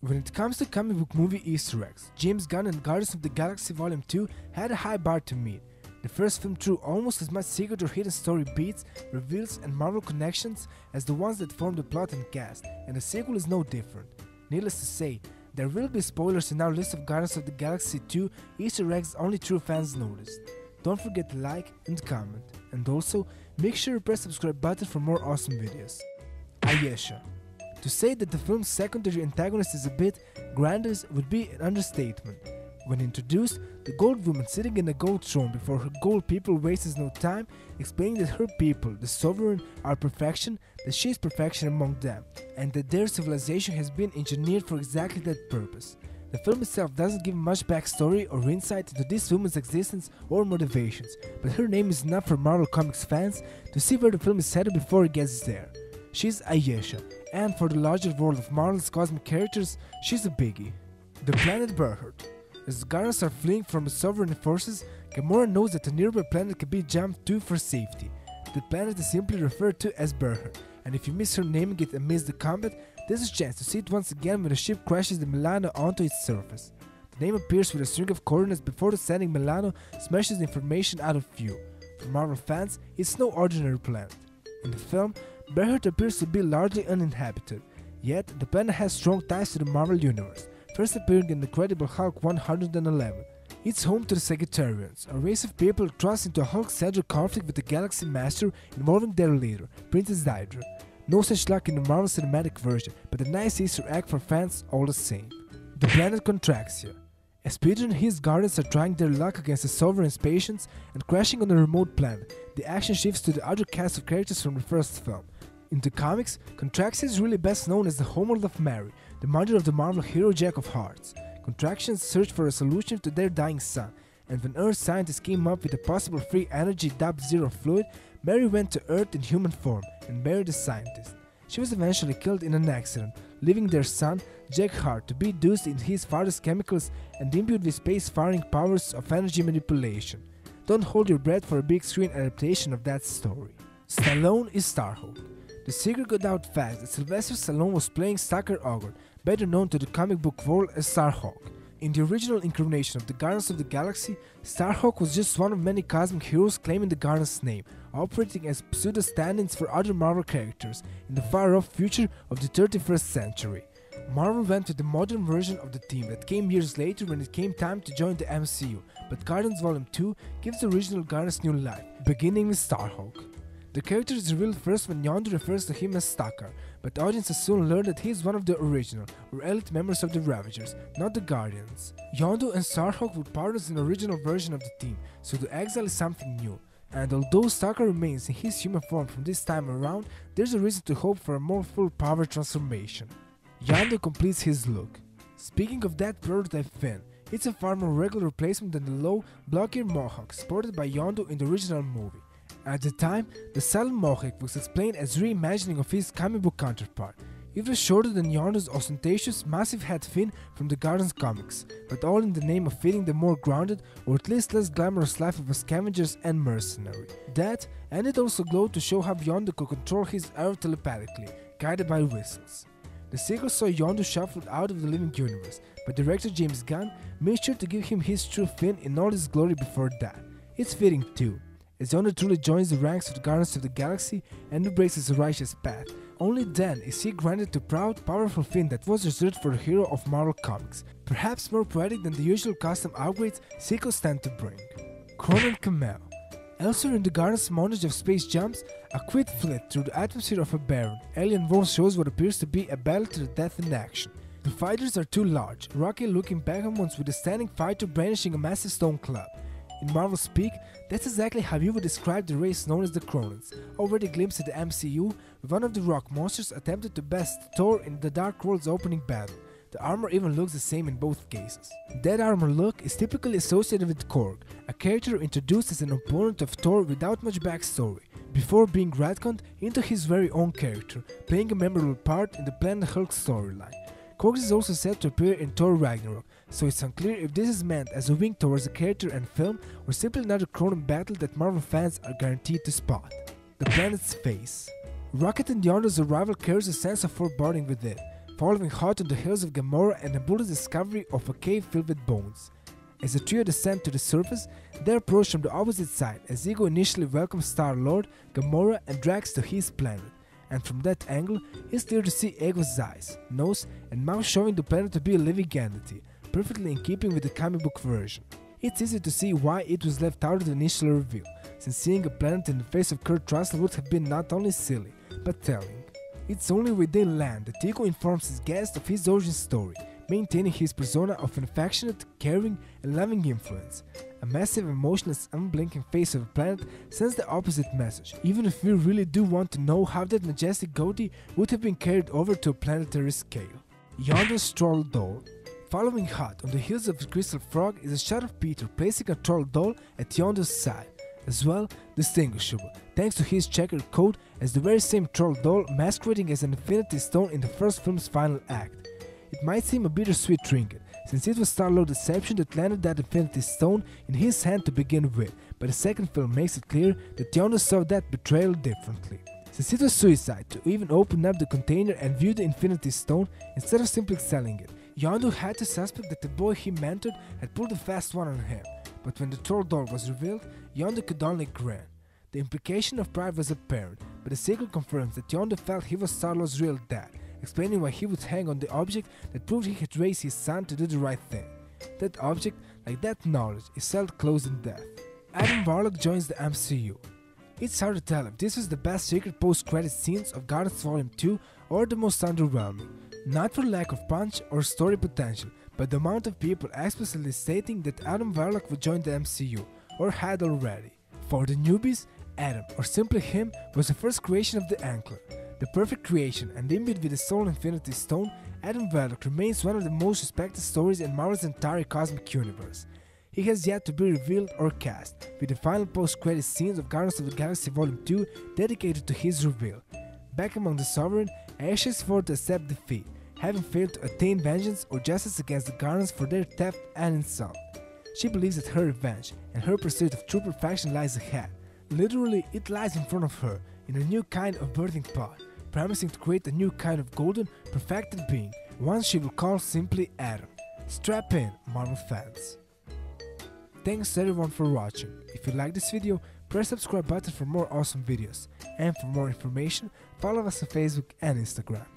When it comes to comic book movie Easter eggs, James Gunn and Guardians of the Galaxy Volume 2 had a high bar to meet. The first film drew almost as much secret or hidden story beats, reveals and Marvel connections as the ones that formed the plot and cast, and the sequel is no different. Needless to say, there will be spoilers in our list of Guardians of the Galaxy 2 Easter eggs only true fans noticed. Don't forget to like and comment, and also make sure to press the subscribe button for more awesome videos. Ayesha. To say that the film's secondary antagonist is a bit grandiose would be an understatement. When introduced, the gold woman sitting in a gold throne before her gold people wastes no time explaining that her people, the sovereign, are perfection, that she is perfection among them, and that their civilization has been engineered for exactly that purpose. The film itself doesn't give much backstory or insight into this woman's existence or motivations, but her name is enough for Marvel Comics fans to see where the film is headed before it gets there. She's Ayesha, and for the larger world of Marvel's cosmic characters, she's a biggie. The planet Berhard. As the Guardians are fleeing from the sovereign forces, Gamora knows that a nearby planet can be jumped to for safety. The planet is simply referred to as Berhard, and if you miss her naming it and miss the combat, there's a chance to see it once again when the ship crashes the Milano onto its surface. The name appears with a string of coordinates before the standing Milano smashes the information out of view. For Marvel fans, it's no ordinary planet. In the film, Berhard appears to be largely uninhabited, yet the planet has strong ties to the Marvel Universe, first appearing in the Incredible Hulk 111. It's home to the Sagittarians, a race of people thrust into a Hulk-centered conflict with the Galaxy Master involving their leader, Princess Hydra. No such luck in the Marvel Cinematic version, but a nice Easter egg for fans all the same. The planet Contraxia. As Peter and his Guardians are trying their luck against the Sovereign's patience and crashing on a remote planet, the action shifts to the other cast of characters from the first film. In the comics, Contraxia is really best known as the homeworld of Mary, the mother of the Marvel hero Jack of Hearts. Contractions search for a solution to their dying son, and when Earth scientists came up with a possible free energy Dub-Zero fluid, Mary went to Earth in human form and buried the scientist. She was eventually killed in an accident, leaving their son, Jack Hart, to be doused in his father's chemicals and imbued with space-faring powers of energy manipulation. Don't hold your breath for a big screen adaptation of that story. Stallone is Startled. The secret got out fast that Sylvester Stallone was playing Stalker Ogre, better known to the comic book world as Starhawk. In the original incarnation of the Guardians of the Galaxy, Starhawk was just one of many cosmic heroes claiming the Guardians' name, operating as pseudo-stand-ins for other Marvel characters in the far-off future of the 31st century. Marvel went with the modern version of the team that came years later when it came time to join the MCU, but Guardians Volume 2 gives the original Guardians new life, beginning with Starhawk. The character is revealed first when Yondu refers to him as Stalker, but audiences soon learn that he is one of the original, or elite members of the Ravagers, not the Guardians. Yondu and Starhawk were partners in the original version of the team, so the exile is something new. And although Stalker remains in his human form from this time around, there's a reason to hope for a more full power transformation. Yondu completes his look. Speaking of that prototype Finn, it's a far more regular replacement than the low, block-eared mohawk sported by Yondu in the original movie. At the time, the silent mohawk was explained as reimagining of his comic book counterpart. It was shorter than Yondu's ostentatious, massive head Finn from the Guardians comics, but all in the name of fitting the more grounded, or at least less glamorous life of a scavenger and mercenary. That, and it also glowed to show how Yondu could control his arrow telepathically, guided by whistles. The sequel saw Yondu shuffled out of the living universe, but director James Gunn made sure to give him his true Finn in all his glory before that. It's fitting too, as Yondu truly joins the ranks of the Guardians of the Galaxy and embraces a righteous path. Only then is he granted the proud, powerful Finn that was reserved for the hero of Marvel Comics, perhaps more poetic than the usual custom upgrades sequels tend to bring. Cronin Kamel. Elsewhere in the Guardians' montage of space jumps, a quick flit through the atmosphere of a barren, alien world shows what appears to be a battle to the death in action. The fighters are two large, rocky-looking behemoths with a standing fighter brandishing a massive stone club. In Marvel speak, that's exactly how you would describe the race known as the Cronins, already glimpsed in the MCU, with one of the rock monsters attempted to best Thor in the Dark World's opening battle. The armor even looks the same in both cases. That armor look is typically associated with Korg, a character introduced as an opponent of Thor without much backstory, before being retconned into his very own character, playing a memorable part in the Planet Hulk storyline. Korg is also said to appear in Thor Ragnarok, so it's unclear if this is meant as a wink towards the character and film or simply another Cronin battle that Marvel fans are guaranteed to spot. The planet's face. Rocket and Yondu's arrival carries a sense of foreboding with it. following Hot on the hills of Gamora and Nebula's discovery of a cave filled with bones. As the trio descend to the surface, they approach from the opposite side as Ego initially welcomes Star-Lord, Gamora and Drax to his planet, and from that angle it's clear to see Ego's eyes, nose and mouth showing the planet to be a living entity, perfectly in keeping with the comic book version. It's easy to see why it was left out of the initial reveal, since seeing a planet in the face of Kurt Russell would have been not only silly, but telling. It's only when they land that Ego informs his guest of his origin story, maintaining his persona of an affectionate, caring and loving influence. A massive, emotionless, unblinking face of a planet sends the opposite message, even if we really do want to know how that majestic goatee would have been carried over to a planetary scale. Yondu's troll doll. Following Hot on the heels of the Crystal Frog is a shot of Peter placing a troll doll at Yondu's side, as well distinguishable thanks to his checkered coat as the very same troll doll masquerading as an Infinity Stone in the first film's final act. It might seem a bittersweet trinket, since it was Star-Lord's deception that landed that Infinity Stone in his hand to begin with, but the second film makes it clear that Yondu saw that betrayal differently, since it was suicide to even open up the container and view the Infinity Stone instead of simply selling it. Yondu had to suspect that the boy he mentored had pulled a fast one on him, but when the troll doll was revealed, Yondu could only grin. The implication of pride was apparent, but the sequel confirms that Yondu felt he was Star-Lord's real dad, explaining why he would hang on the object that proved he had raised his son to do the right thing. That object, like that knowledge, is held close in death. Adam Warlock joins the MCU. It's hard to tell if this was the best secret post-credit scenes of Guardians Volume 2 or the most underwhelming. Not for lack of punch or story potential, but the amount of people explicitly stating that Adam Warlock would join the MCU, or had already. For the newbies, Adam, or simply him, was the first creation of the Ankler. The perfect creation, and imbued with the Soul Infinity Stone, Adam Warlock remains one of the most respected stories in Marvel's entire cosmic universe. He has yet to be revealed or cast, with the final post-credit scenes of Guardians of the Galaxy Volume 2 dedicated to his reveal. Back among the Sovereign, Ash is forced to accept defeat, having failed to attain vengeance or justice against the Guardians for their theft and insult. She believes that her revenge and her pursuit of true perfection lies ahead. Literally, it lies in front of her, in a new kind of birthing pot, promising to create a new kind of golden, perfected being, one she will call simply Adam. Strap in, Marvel fans. Thanks everyone for watching. If you like this video, press the subscribe button for more awesome videos. And for more information, follow us on Facebook and Instagram.